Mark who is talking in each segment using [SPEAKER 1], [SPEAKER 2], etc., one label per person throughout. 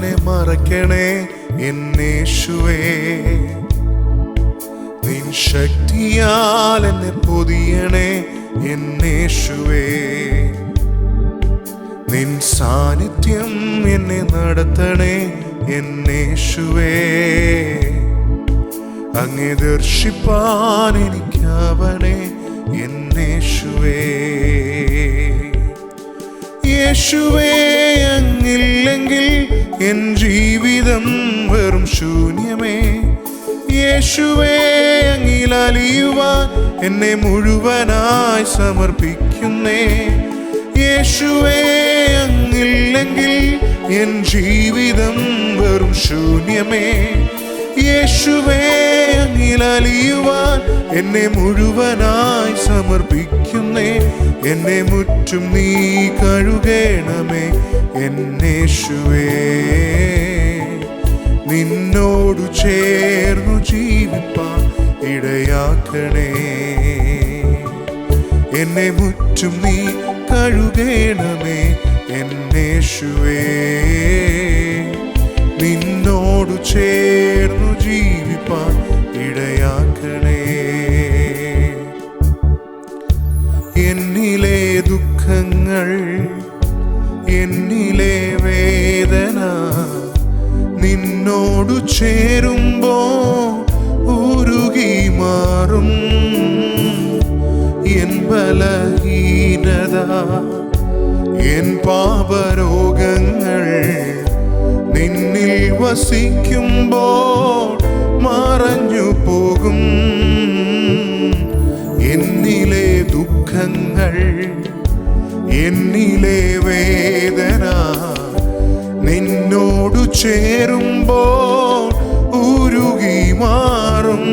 [SPEAKER 1] എന്നെ മറയ്ക്കണേ എന്നേശുവേ. നിൻ ശക്തിയാൽ എന്നെ പൊതിയണേ എന്നേശുവേ. നിൻ സാന്നിധ്യം എന്നെ നടത്തണേ എന്നേശുവേ. അങ്ങേ ദർശിപ്പാൻ എനിക്കാവണേ എന്നേശുവേ. യേശുവേ, അങ്ങില്ലെങ്കിൽ എൻ ജീവിതം വെറും ശൂന്യമേ. യേശുവേ, അങ്ങിൽ അലിയുവാൻ എന്നെ മുഴുവനായി സമർപ്പിക്കുന്നേ. യേശുവേ, അങ്ങില്ലെങ്കിൽ എൻ ജീവിതം വെറും ശൂന്യമേ. യേശുവേ, അങ്ങിൽ അലിയുവാൻ എന്നെ മുഴുവനായി സമർപ്പിക്കുന്നേ. എന്നെ മുറ്റും നീ കഴുകണമേ എന്നേശുവേ. നിന്നോടു ചേർന്നു ജീവിപ്പാൻ ഇടയാക്കണേ. എന്നെ മുറ്റും നീ കഴുകണമേ എന്നേശുവേ. നിന്നോടു ചേർന്നു ജീവിപ്പാൻ ഇടയാക്കണേ. എന്നിലെ ദുഃഖങ്ങൾ, എന്നിലെ വേദന നിന്നോടു ചേരുമ്പോ ഉരുകി മാറും. എൻ ബലഹീനത, എൻ പാപരോഗങ്ങൾ നിന്നിൽ വസിക്കുമ്പോൾ മറഞ്ഞു പോകും. എന്നിലെ ദുഃഖങ്ങൾ, എന്നിലെ വേദന നിന്നോടു ചേരുമ്പോൾ ഉരുകി മാറും.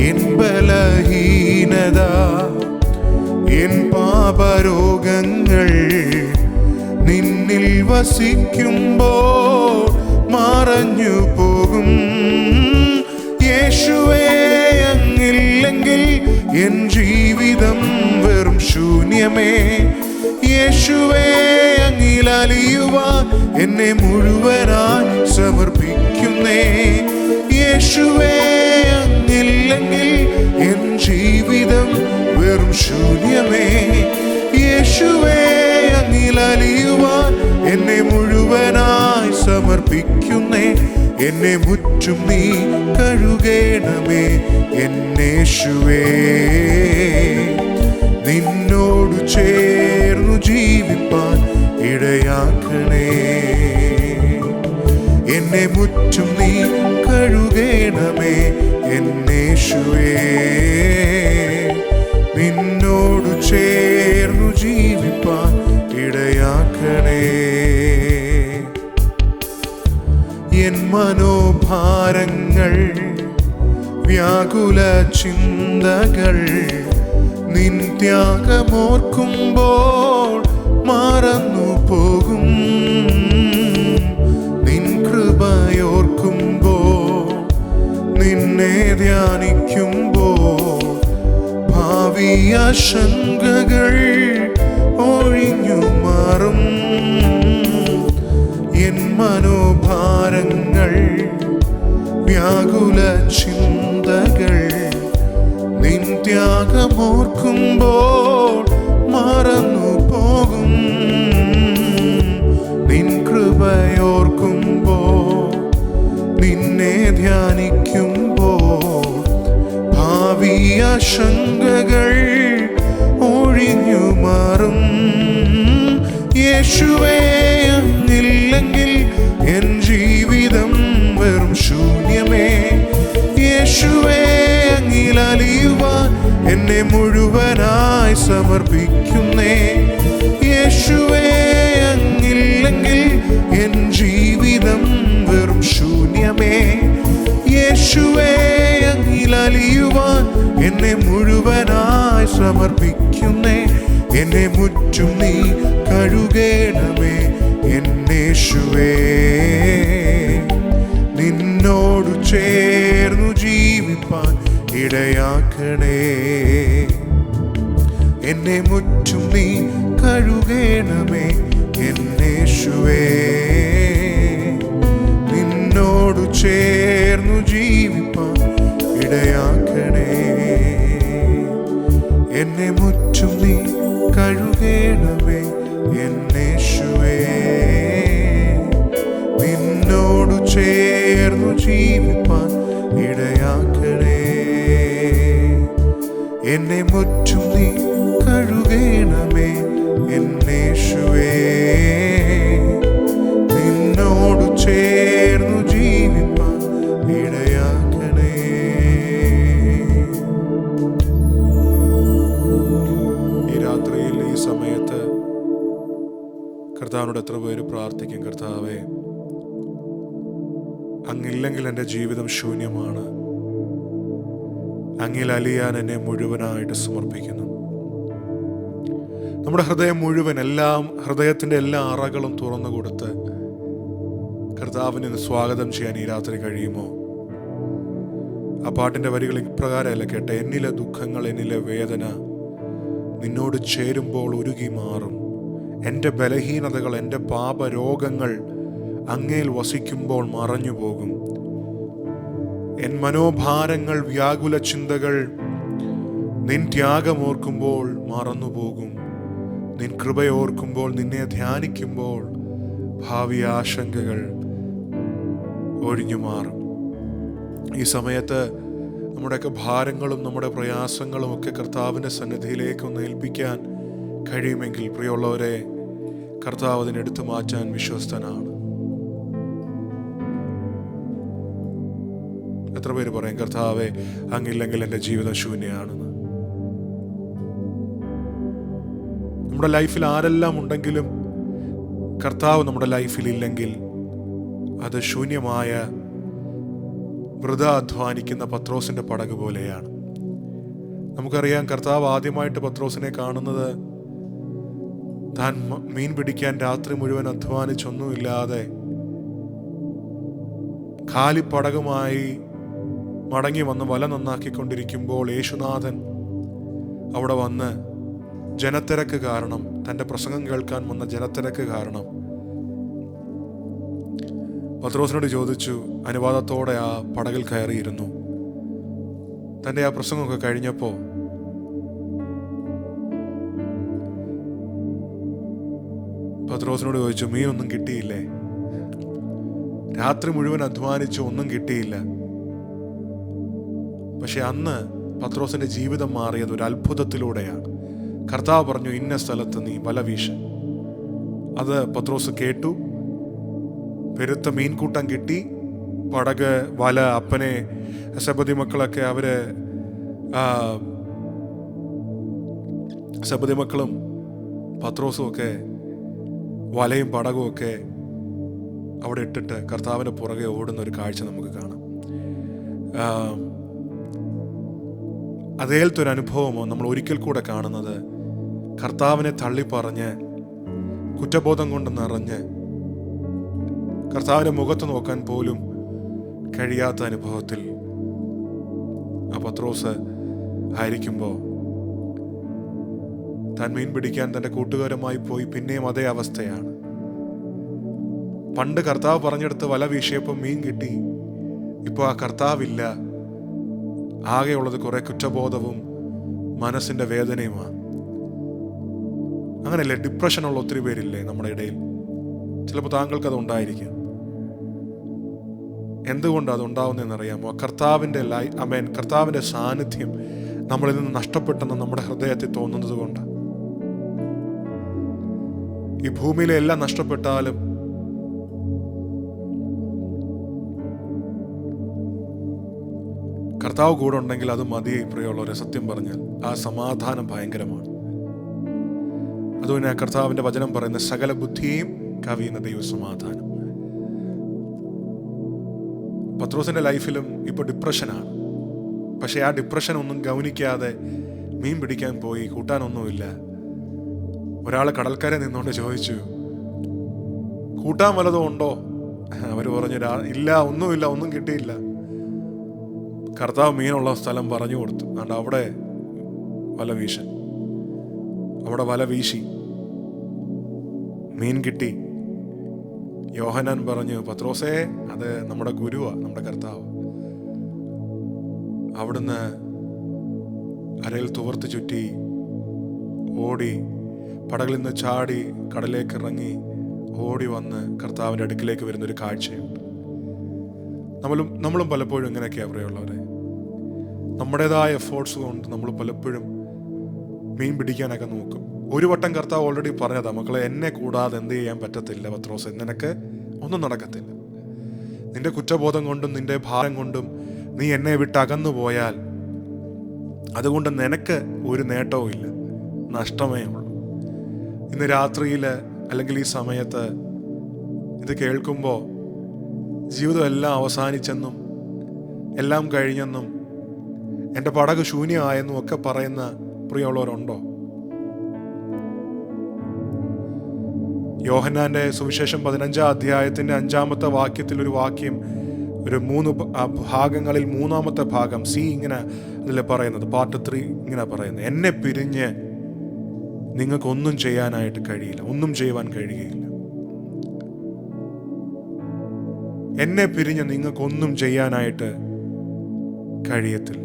[SPEAKER 1] എൻ ബലഹീനത, എൻ പാപരോഗങ്ങൾ നിന്നിൽ വസിക്കുമ്പോൾ മറഞ്ഞു പോകും. യേശുവേ, അങ്ങില്ലെങ്കിൽ എൻ ജീവിതം വെറും ശൂന്യമേ. യേശുവേ, അങ്ങിൽ അലിയുവാൻ എന്നെ മുഴുവനായി സമർപ്പിക്കുന്നേ. യേശുവേ, അങ്ങില്ലെങ്കിൽ എൻ ജീവിതം വെറും ശൂന്യമേ. യേശുവേ, അങ്ങിൽ അലിയുവാൻ എന്നെ മുഴുവനായി സമർപ്പിക്കുന്നേ. എന്നെ മുറ്റും നീ കഴുകണമേ എന്നേശുവേ. നിന്നോടു ചേർന്നു ജീവിപ്പാൻ ഇടയാക്കണേ. എന്നെ മുറ്റും നീ കഴുകണമേ എന്നേശുവേ. നിന്നോടു ചേർന്നു ജീവിപ്പാൻ ഇടയാക്കണേ. എൻ മനോഭാരങ്ങൾ, വ്യാകുല ചിന്തകൾ നിൻ ത്യാഗമോർക്കുമ്പോൾ മറന്നു പോകും. നിൻ കൃപയോർക്കുമ്പോൾ, നിന്നെ ധ്യാനിക്കുമ്പോൾ ഭാവി ആശങ്കകൾ ഒഴിഞ്ഞു മാറും. എൻ മനോഭാരങ്ങൾ, വ്യാകുല ചിന്തകൾ നിൻ ത്യാഗമോർക്കുമ്പോൾ മറന്നു പോകും. നിൻ കൃപയോർക്കുമ്പോൾ, നിന്നെ ധ്യാനിക്കുമ്പോൾ ഭാവി ആശങ്കകൾ ഒഴിഞ്ഞു മാറും. യേശുവേ, അങ്ങില്ലെങ്കിൽ എൻ ജീവിതം വെറും ശൂന്യമേ. യേശുവേ, അങ്ങിൽ അലിയുവാൻ എന്നെ മുഴുവനായി സമർപ്പിക്കുന്നേ. യേശുവേ, അങ്ങില്ലെങ്കിൽ എൻ ജീവിതം വെറും ശൂന്യമേ. യേശുവേ, അങ്ങിൽ അലിയുവാൻ എന്നെ മുഴുവനായി സമർപ്പിക്കുന്നേ. എന്നെ മുറ്റും നീ കഴുകണമേ എന്നേശുവേ. നിന്നോടു ചേർന്നു ജീവിപ്പാൻ ഇടയാക്കണേ. എന്നെ മുറ്റും നീ കഴുകണമേ എന്നേശുവേ. ജീവിപ്പാൻ ഇടയാക്കണേ. എന്നെ മുറ്റും നീ കഴുകേണമേ എന്നേശുവേ. നിന്നോടു ചേർന്നു ജീവിപ്പാൻ ഇടയാക്കണേ. എന്നെ മുറ്റും നീ കഴുകേണമേ എന്നേശുവേ. നിന്നോടു ചേർന്നു ജീവിപ്പാൻ ഇടയാക്കണേ. ഈ രാത്രിയിൽ ഈ സമയത്ത് കർത്താവിനോട് എത്ര പേര് പ്രാർത്ഥിക്കും, കർത്താവേ, അങ്ങില്ലെങ്കിൽ എൻ്റെ ജീവിതം ശൂന്യമാണ്, അങ്ങിൽ അലിയാൻ എന്നെ മുഴുവനായിട്ട് സമർപ്പിക്കുന്നു. നമ്മുടെ ഹൃദയം മുഴുവൻ, ഹൃദയത്തിൻ്റെ എല്ലാ അറകളും തുറന്നു കൊടുത്ത് കർത്താവിനെ സ്വാഗതം ചെയ്യാൻ ഈ രാത്രി കഴിയുമോ? ആ പാട്ടിൻ്റെ വരികൾ ഇപ്രകാരമല്ല കേട്ടെ: എന്നിലെ ദുഃഖങ്ങൾ, എന്നിലെ വേദന നിന്നോട് ചേരുമ്പോൾ ഉരുകി മാറും. എൻ്റെ ബലഹീനതകൾ, എൻ്റെ പാപരോഗങ്ങൾ അങ്ങയിൽ വസിക്കുമ്പോൾ മറഞ്ഞു പോകും. എൻ മനോഭാരങ്ങൾ, വ്യാകുല ചിന്തകൾ നിൻ ത്യാഗമോർക്കുമ്പോൾ മറന്നുപോകും. നിൻ കൃപയോർക്കുമ്പോൾ, നിന്നെ ധ്യാനിക്കുമ്പോൾ ഭാവി ആശങ്കകൾ ഒഴിഞ്ഞു മാറും. ഈ സമയത്ത് നമ്മുടെയൊക്കെ ഭാരങ്ങളും നമ്മുടെ പ്രയാസങ്ങളും ഒക്കെ കർത്താവിൻ്റെ സന്നിധിയിലേക്ക് ഒന്ന് ഏൽപ്പിക്കാൻ കഴിയുമെങ്കിൽ, പ്രിയമുള്ളവരെ, കർത്താവ് അതിനെടുത്തു മാറ്റാൻ വിശ്വസ്തനാണ്. എത്ര പേര് പറയും, കർത്താവേ, അങ്ങില്ലെങ്കിൽ എൻ്റെ ജീവിതം ശൂന്യമാണെന്ന്? നമ്മുടെ ലൈഫിൽ ആരെല്ലാം ഉണ്ടെങ്കിലും കർത്താവ് നമ്മുടെ ലൈഫിൽ ഇല്ലെങ്കിൽ അത് ശൂന്യമായ വൃഥ അധ്വാനിക്കുന്ന പത്രോസിൻ്റെ പടക് പോലെയാണ്. നമുക്കറിയാം, കർത്താവ് ആദ്യമായിട്ട് പത്രോസിനെ കാണുന്നത് താൻ മീൻ പിടിക്കാൻ രാത്രി മുഴുവൻ അധ്വാനിച്ചൊന്നുമില്ലാതെ കാലിപ്പടകുമായി മടങ്ങി വന്ന് വല നന്നാക്കിക്കൊണ്ടിരിക്കുമ്പോൾ യേശുനാഥൻ അവിടെ വന്ന് ജനത്തിരക്ക് കാരണം, തൻ്റെ പ്രസംഗം കേൾക്കാൻ വന്ന ജനത്തിരക്ക് കാരണം പത്രോസിനോട് ചോദിച്ചു, അനുവാദത്തോടെ ആ പടകിൽ കയറിയിരുന്നു. തൻ്റെ ആ പ്രസംഗമൊക്കെ കഴിഞ്ഞപ്പോൾ പത്രോസിനോട് ചോദിച്ചു, മീനൊന്നും കിട്ടിയില്ലേ? രാത്രി മുഴുവൻ അധ്വാനിച്ചു, ഒന്നും കിട്ടിയില്ല. പക്ഷെ അന്ന് പത്രോസിന്റെ ജീവിതം മാറിയത് ഒരു അത്ഭുതത്തിലൂടെയാണ്. കർത്താവ് പറഞ്ഞു, ഇന്ന സ്ഥലത്ത് നീ വല വീശ്. അത് പത്രോസ് കേട്ടു. പെരുത്ത മീൻകൂട്ടം കിട്ടി. പടക്, വല, അപ്പനെ, സെബദി മക്കളൊക്കെ, സെബദി മക്കളും പത്രോസും ഒക്കെ വലയും പടകും ഒക്കെ അവിടെ ഇട്ടിട്ട് കർത്താവിൻ്റെ പുറകെ ഓടുന്ന ഒരു കാഴ്ച നമുക്ക് കാണാം. അതേലത്തെ ഒരു അനുഭവമോ നമ്മൾ ഒരിക്കൽ കൂടെ കാണുന്നത്, കർത്താവിനെ തള്ളിപ്പറഞ്ഞ് കുറ്റബോധം കൊണ്ട് നിറഞ്ഞ് കർത്താവിൻ്റെ മുഖത്ത് നോക്കാൻ പോലും കഴിയാത്ത അനുഭവത്തിൽ ആ പത്രോസ് ആയിരിക്കുമ്പോൾ താൻ മീൻ പിടിക്കാൻ തൻ്റെ കൂട്ടുകാരുമായി പോയി. പിന്നെയും അതേ അവസ്ഥയാണ്. പണ്ട് കർത്താവ് പറഞ്ഞെടുത്ത് വല വീശിയപ്പോൾ മീൻ കിട്ടി. ഇപ്പോൾ ആ കർത്താവില്ല. ആകെയുള്ളത് കുറെ കുറ്റബോധവും മനസ്സിൻ്റെ വേദനയുമാണ്. അങ്ങനെയല്ലേ? ഡിപ്രഷനുള്ള ഒത്തിരി പേരില്ലേ നമ്മുടെ ഇടയിൽ? ചിലപ്പോൾ താങ്കൾക്ക് അത് ഉണ്ടായിരിക്കും. എന്തുകൊണ്ടാണ് അതുണ്ടാവുന്നതെന്നറിയാമോ? കർത്താവിൻ്റെ സാന്നിധ്യം നമ്മളിൽ നിന്ന് നഷ്ടപ്പെട്ടെന്ന് നമ്മുടെ ഹൃദയത്തിൽ തോന്നുന്നത് കൊണ്ട്. ഈ ഭൂമിയിലെ എല്ലാം നഷ്ടപ്പെട്ടാലും കർത്താവ് കൂടെ ഉണ്ടെങ്കിൽ അത് മതി. പ്രിയമുള്ളവരെ, സത്യം പറഞ്ഞാൽ ആ സമാധാനം ഭയങ്കരമാണ്. അതുകൊണ്ട് കർത്താവിൻ്റെ വചനം പറയുന്ന സകല ബുദ്ധിയും കവിയുന്ന ദൈവസമാധാനം. പത്രോസിന്റെ ലൈഫിലും ഇപ്പോൾ ഡിപ്രഷനാണ്. പക്ഷെ ആ ഡിപ്രഷൻ ഒന്നും ഗൗനിക്കാതെ മീൻ പിടിക്കാൻ പോയി. കൂട്ടാനൊന്നുമില്ല. ഒരാൾ കടൽക്കരെ നിന്നുകൊണ്ട് ചോദിച്ചു, കൂട്ടാൻ വല്ലതും ഉണ്ടോ? അവർ പറഞ്ഞു, ഇല്ല, ഒന്നുമില്ല, ഒന്നും കിട്ടിയില്ല. കർത്താവ് മീനുള്ള സ്ഥലം പറഞ്ഞു കൊടുത്തു. അതുകൊണ്ട് അവിടെ വല വീശൻ. അവിടെ വല വീശി മീൻ കിട്ടി. യോഹന്നാൻ പറഞ്ഞു, പത്രോസേ, അത് നമ്മുടെ ഗുരുവാ, നമ്മുടെ കർത്താവ്. അവിടുന്ന് അരയിൽ തുവർത്ത് ചുറ്റി ഓടി, പടകിൽ നിന്ന് ചാടി കടലേക്ക് ഇറങ്ങി ഓടി വന്ന് കർത്താവിൻ്റെ അടുക്കിലേക്ക് വരുന്നൊരു കാഴ്ചയുണ്ട്. നമ്മളും പലപ്പോഴും ഇങ്ങനെയൊക്കെയാണ് പ്രിയമുള്ളവരെ. നമ്മുടേതായ എഫേർട്സ് കൊണ്ട് നമ്മൾ പലപ്പോഴും മീൻ പിടിക്കാനൊക്കെ നോക്കും. ഒരു വട്ടം കർത്താവ് ഓൾറെഡി പറഞ്ഞതാ, മക്കളെ എന്നെ കൂടാതെ എന്ത് ചെയ്യാൻ പറ്റത്തില്ല പത്രോസ്, നിനക്ക് ഒന്നും നടക്കത്തില്ല. നിന്റെ കുറ്റബോധം കൊണ്ടും നിന്റെ ഭാരം കൊണ്ടും നീ എന്നെ വിട്ട് അകന്നു പോയാൽ അതുകൊണ്ട് നിനക്ക് ഒരു നേട്ടവും ഇല്ല, നഷ്ടമേ ഉള്ളൂ. ഇന്ന് രാത്രിയിൽ അല്ലെങ്കിൽ ഈ സമയത്ത് ഇത് കേൾക്കുമ്പോൾ ജീവിതം എല്ലാം അവസാനിച്ചെന്നും എല്ലാം കഴിഞ്ഞെന്നും എൻ്റെ പടക് ശൂന്യമായെന്നും ഒക്കെ പറയുന്ന പ്രിയമുള്ളവരുണ്ടോ? യോഹന്നാന്റെ സുവിശേഷം 15-ാം അധ്യായത്തിൻ്റെ 5-ാമത്തെ വാക്യത്തിൽ ഒരു വാക്യം, ഒരു 3 ഭാഗങ്ങളിൽ 3-ാമത്തെ ഭാഗം സി ഇങ്ങനെ അതിൽ പറയുന്നത്, പാർട്ട് 3 ഇങ്ങനെ പറയുന്നത്, എന്നെ പിരിഞ്ഞ് നിങ്ങൾക്കൊന്നും ചെയ്യാനായിട്ട് കഴിയില്ല, ഒന്നും ചെയ്യുവാൻ കഴിയുകയില്ല. എന്നെ പിരിഞ്ഞ് നിങ്ങൾക്കൊന്നും ചെയ്യാനായിട്ട് കഴിയത്തില്ല.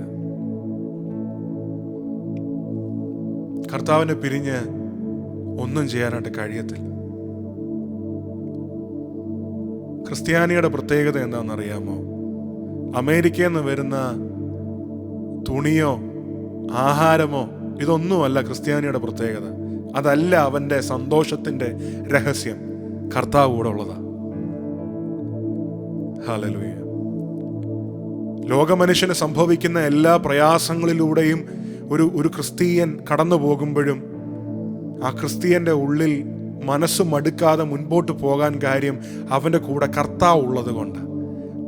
[SPEAKER 1] കർത്താവിനെ പിരിഞ്ഞ് ഒന്നും ചെയ്യാനായിട്ട് കഴിയത്തില്ല. ക്രിസ്ത്യാനിയുടെ പ്രത്യേകത എന്താണെന്നറിയാമോ? അമേരിക്കയിൽ നിന്ന് വരുന്ന തുണിയോ ആഹാരമോ ഇതൊന്നുമല്ല ക്രിസ്ത്യാനിയുടെ പ്രത്യേകത. അതല്ല അവൻ്റെ സന്തോഷത്തിൻ്റെ രഹസ്യം. കർത്താവ് കൂടെ ഉള്ളതാ. ഹല്ലേലൂയ. ലോകമനുഷ്യന് സംഭവിക്കുന്ന എല്ലാ പ്രയാസങ്ങളിലൂടെയും ഒരു ക്രിസ്തീയൻ കടന്നു പോകുമ്പോഴും ആ ക്രിസ്തീയൻ്റെ ഉള്ളിൽ മനസ്സ് മടുക്കാതെ മുൻപോട്ട് പോകാൻ കാര്യം അവൻ്റെ കൂടെ കർത്താവ് ഉള്ളത് കൊണ്ട്.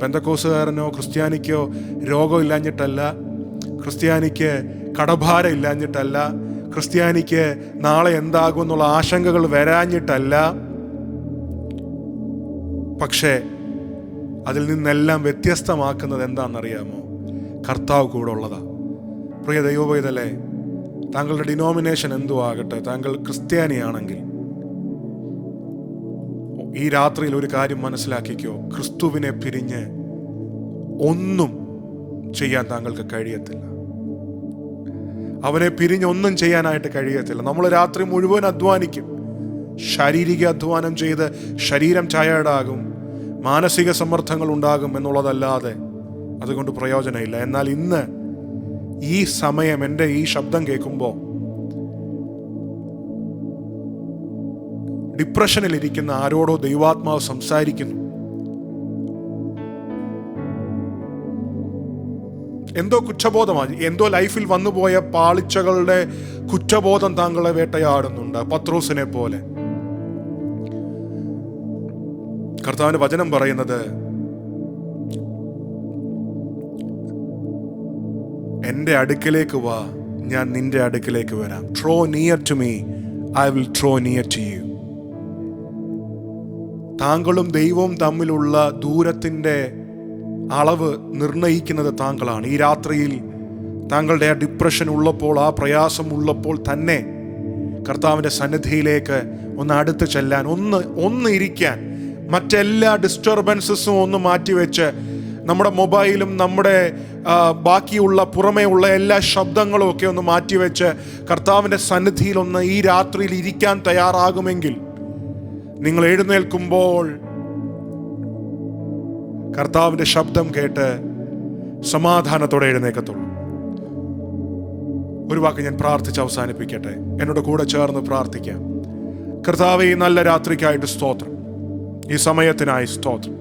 [SPEAKER 1] പെന്തക്കോസുകാരനോ ക്രിസ്ത്യാനിക്കോ രോഗമില്ലാഞ്ഞിട്ടല്ല, ക്രിസ്ത്യാനിക്ക് കടഭാരം ഇല്ലാഞ്ഞിട്ടല്ല, ക്രിസ്ത്യാനിക്ക് നാളെ എന്താകും എന്നുള്ള ആശങ്കകൾ വരാഞ്ഞിട്ടല്ല, പക്ഷേ അതിൽ നിന്നെല്ലാം വ്യത്യസ്തമാക്കുന്നത് എന്താണെന്നറിയാമോ? കർത്താവ് കൂടെ ഉള്ളതാ. പ്രിയ ദൈവവേദലേ, താങ്കളുടെ ഡിനോമിനേഷൻ എന്തോ ആകട്ടെ, താങ്കൾ ക്രിസ്ത്യാനിയാണെങ്കിൽ ഈ രാത്രിയിൽ ഒരു കാര്യം മനസ്സിലാക്കിക്കോ, ക്രിസ്തുവിനെ പിരിഞ്ഞ് ഒന്നും ചെയ്യാൻ താങ്കൾക്ക് കഴിയത്തില്ല. അവനെ പിരിഞ്ഞ് ഒന്നും ചെയ്യാനായിട്ട് കഴിയത്തില്ല. നമ്മൾ രാത്രി മുഴുവൻ അധ്വാനിക്കും, ശാരീരിക അധ്വാനം ചെയ്ത് ശരീരം ടയേർഡാകും, മാനസിക സമ്മർദ്ദങ്ങൾ ഉണ്ടാകും എന്നുള്ളതല്ലാതെ അതുകൊണ്ട് പ്രയോജനമില്ല. എന്നാൽ ഇന്ന് ഈ സമയം എൻ്റെ ഈ ശബ്ദം കേൾക്കുമ്പോൾ ഡിപ്രഷനിലിരിക്കുന്ന ആരോടോ ദൈവാത്മാവ് സംസാരിക്കുന്നു. എന്തോ കുറ്റബോധമാണ്, എന്തോ ലൈഫിൽ വന്നുപോയ പാളിച്ചകളുടെ കുറ്റബോധം താങ്കളെ വേട്ടയാടുന്നുണ്ട്, പത്രോസിനെ പോലെ. കർത്താവിന്റെ വചനം പറയുന്നത്, എൻ്റെ അടുക്കലേക്ക് വാ, ഞാൻ നിന്റെ അടുക്കലേക്ക് വരാം. Draw near to me, I will draw near to you. താങ്കളും ദൈവവും തമ്മിലുള്ള ദൂരത്തിൻ്റെ അളവ് നിർണയിക്കുന്നത് താങ്കളാണ്. ഈ രാത്രിയിൽ താങ്കളുടെ ആ ഡിപ്രഷൻ ഉള്ളപ്പോൾ, ആ പ്രയാസം ഉള്ളപ്പോൾ തന്നെ കർത്താവിൻ്റെ സന്നിധിയിലേക്ക് ഒന്ന് അടുത്ത് ചെല്ലാൻ, ഒന്ന് ഇരിക്കാൻ, മറ്റെല്ലാ ഡിസ്റ്റർബൻസസും ഒന്ന് മാറ്റിവെച്ച്, നമ്മുടെ മൊബൈലും നമ്മുടെ ബാക്കിയുള്ള പുറമേ ഉള്ള എല്ലാ ശബ്ദങ്ങളും ഒക്കെ ഒന്ന് മാറ്റിവെച്ച് കർത്താവിൻ്റെ സന്നിധിയിൽ ഒന്ന് ഈ രാത്രിയിൽ ഇരിക്കാൻ തയ്യാറാകുമെങ്കിൽ നിങ്ങൾ എഴുന്നേൽക്കുമ്പോൾ കർത്താവിൻ്റെ ശബ്ദം കേട്ട് സമാധാനത്തോടെ എഴുന്നേൽക്കത്തുള്ളൂ. ഒരു വാക്ക് ഞാൻ പ്രാർത്ഥിച്ച് അവസാനിപ്പിക്കട്ടെ. എന്നോട് കൂടെ ചേർന്ന് പ്രാർത്ഥിക്കാം. കർത്താവേ, ഈ നല്ല രാത്രിക്കായിട്ട് സ്തോത്രം, ഈ സമയത്തിനായി സ്തോത്രം.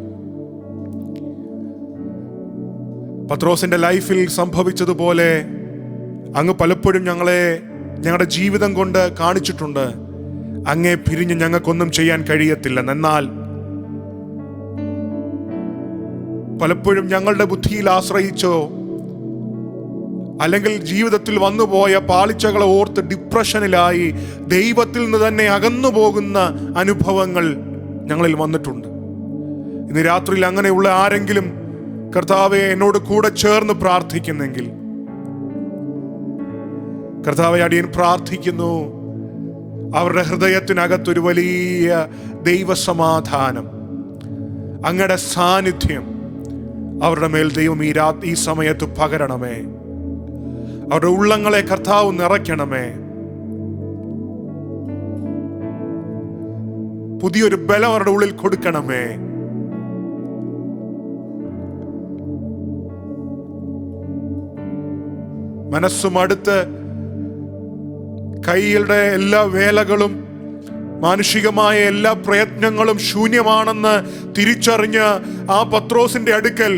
[SPEAKER 1] പത്രോസിന്റെ ലൈഫിൽ സംഭവിച്ചതുപോലെ അങ്ങ് പലപ്പോഴും ഞങ്ങളുടെ ജീവിതം കൊണ്ട് കാണിച്ചിട്ടുണ്ട്. അങ്ങേ പിരിഞ്ഞ് ഞങ്ങൾക്കൊന്നും ചെയ്യാൻ കഴിയത്തില്ലെന്ന്. എന്നാൽ പലപ്പോഴും ഞങ്ങളുടെ ബുദ്ധിയിൽ ആശ്രയിച്ചോ അല്ലെങ്കിൽ ജീവിതത്തിൽ വന്നുപോയ പാളിച്ചകളെ ഓർത്ത് ഡിപ്രഷനിലായി ദൈവത്തിൽ നിന്ന് തന്നെ അകന്നു പോകുന്ന അനുഭവങ്ങൾ ഞങ്ങളിൽ വന്നിട്ടുണ്ട്. ഇന്ന് രാത്രിയിൽ അങ്ങനെയുള്ള ആരെങ്കിലും കർത്താവെ എന്നോട് കൂടെ ചേർന്ന് പ്രാർത്ഥിക്കുന്നെങ്കിൽ, കർത്താവെ അടിയൻ പ്രാർത്ഥിക്കുന്നു, അവരുടെ ഹൃദയത്തിനകത്തൊരു വലിയ ദൈവസമാധാനം, അങ്ങയുടെ സാന്നിധ്യം, അവരുടെ മേൽ ദൈവം ഈ സമയത്ത് പകരണമേ. അവരുടെ ഉള്ളങ്ങളെ കർത്താവ് നിറയ്ക്കണമേ. പുതിയൊരു ബലം അവരുടെ ഉള്ളിൽ കൊടുക്കണമേ. മനസ്സും അടുത്ത് കൈയുടെ എല്ലാ വേലകളും മാനുഷികമായ എല്ലാ പ്രയത്നങ്ങളും ശൂന്യമാണെന്ന് തിരിച്ചറിഞ്ഞ് ആ പത്രോസിന്റെ അടുക്കൽ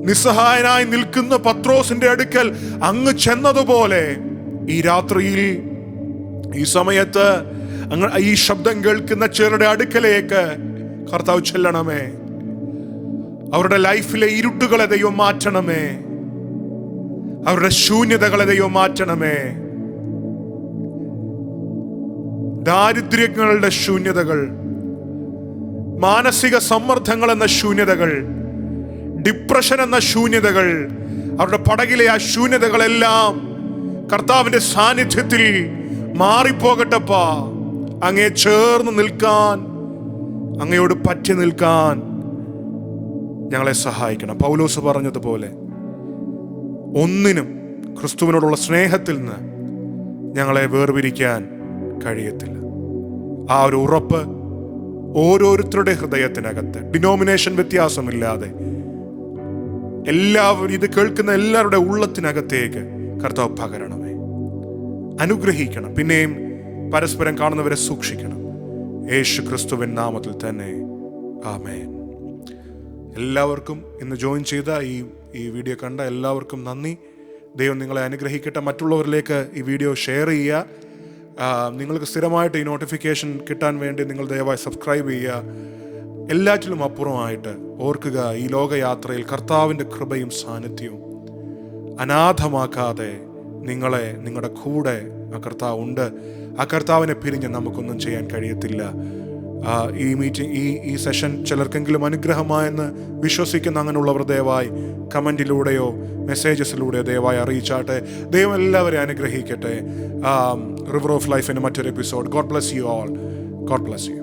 [SPEAKER 1] നിസ്സഹായനായി നിൽക്കുന്ന പത്രോസിന്റെ അടുക്കൽ അങ്ങ് ചെന്നതുപോലെ ഈ രാത്രിയിൽ ഈ സമയത്ത് ഈ ശബ്ദം കേൾക്കുന്ന ചിലരുടെ അടുക്കലേക്ക് കർത്താവ് ചെല്ലണമേ. അവരുടെ ലൈഫിലെ ഇരുട്ടുകളെ ദൈവം മാറ്റണമേ. അവരുടെ ശൂന്യതകളെ ദൈവം മാറ്റണമേ. ദാരിദ്ര്യങ്ങളുടെ ശൂന്യതകൾ, മാനസിക സമ്മർദ്ദങ്ങൾ എന്ന ശൂന്യതകൾ, ഡിപ്രഷൻ എന്ന ശൂന്യതകൾ, അവരുടെ പടകിലെ ആ ശൂന്യതകളെല്ലാം കർത്താവിന്റെ സാന്നിധ്യത്തിൽ മാറിപ്പോകട്ടപ്പാ. അങ്ങേ ചേർന്ന് നിൽക്കാൻ, അങ്ങയോട് പറ്റി നിൽക്കാൻ ഞങ്ങളെ സഹായിക്കണം. പൗലോസ് പറഞ്ഞതുപോലെ ഒന്നിനും ക്രിസ്തുവിനോടുള്ള സ്നേഹത്തിൽ നിന്ന് ഞങ്ങളെ വേർപിരിക്കാൻ കഴിയത്തില്ല. ആ ഒരു ഉറപ്പ് ഓരോരുത്തരുടെ ഹൃദയത്തിനകത്ത് ഡിനോമിനേഷൻ വ്യത്യാസമില്ലാതെ എല്ലാവരും ഇത് കേൾക്കുന്ന എല്ലാവരുടെ ഉള്ളത്തിനകത്തേക്ക് കർത്താവ് പകരണമേ. അനുഗ്രഹിക്കണം. പിന്നെയും പരസ്പരം കാണുന്നവരെ സൂക്ഷിക്കണം. യേശു ക്രിസ്തുവിൻ നാമത്തിൽ തന്നെ ആമേൻ. എല്ലാവർക്കും ഇന്ന് ജോയിൻ ചെയ്ത ഈ വീഡിയോ കണ്ട എല്ലാവർക്കും നന്ദി. ദൈവം നിങ്ങളെ അനുഗ്രഹിക്കട്ടെ. മറ്റുള്ളവരിലേക്ക് ഈ വീഡിയോ ഷെയർ ചെയ്യുക. നിങ്ങൾക്ക് സ്ഥിരമായിട്ട് ഈ നോട്ടിഫിക്കേഷൻ കിട്ടാൻ വേണ്ടി നിങ്ങൾ ദയവായി സബ്സ്ക്രൈബ് ചെയ്യുക. എല്ലാറ്റിലും അപ്പുറമായിട്ട് ഓർക്കുക, ഈ ലോകയാത്രയിൽ കർത്താവിൻ്റെ കൃപയും സാന്നിധ്യവും അനാഥമാക്കാതെ നിങ്ങളുടെ കൂടെ ആ കർത്താവ് ഉണ്ട്. ആ കർത്താവിനെ പിരിഞ്ഞ് നമുക്കൊന്നും ചെയ്യാൻ കഴിയത്തില്ല. ഈ മീറ്റിംഗ് ഈ സെഷൻ ചിലർക്കെങ്കിലും അനുഗ്രഹമായെന്ന് വിശ്വസിക്കുന്ന അങ്ങനെയുള്ളവർ ദയവായി കമൻറ്റിലൂടെയോ മെസ്സേജസിലൂടെയോ ദയവായി അറിയിച്ചാട്ടെ. ദൈവം എല്ലാവരെയും അനുഗ്രഹിക്കട്ടെ. റിവർ ഓഫ് ലൈഫിൻ്റെ മറ്റൊരു episode. God bless you all. God bless you.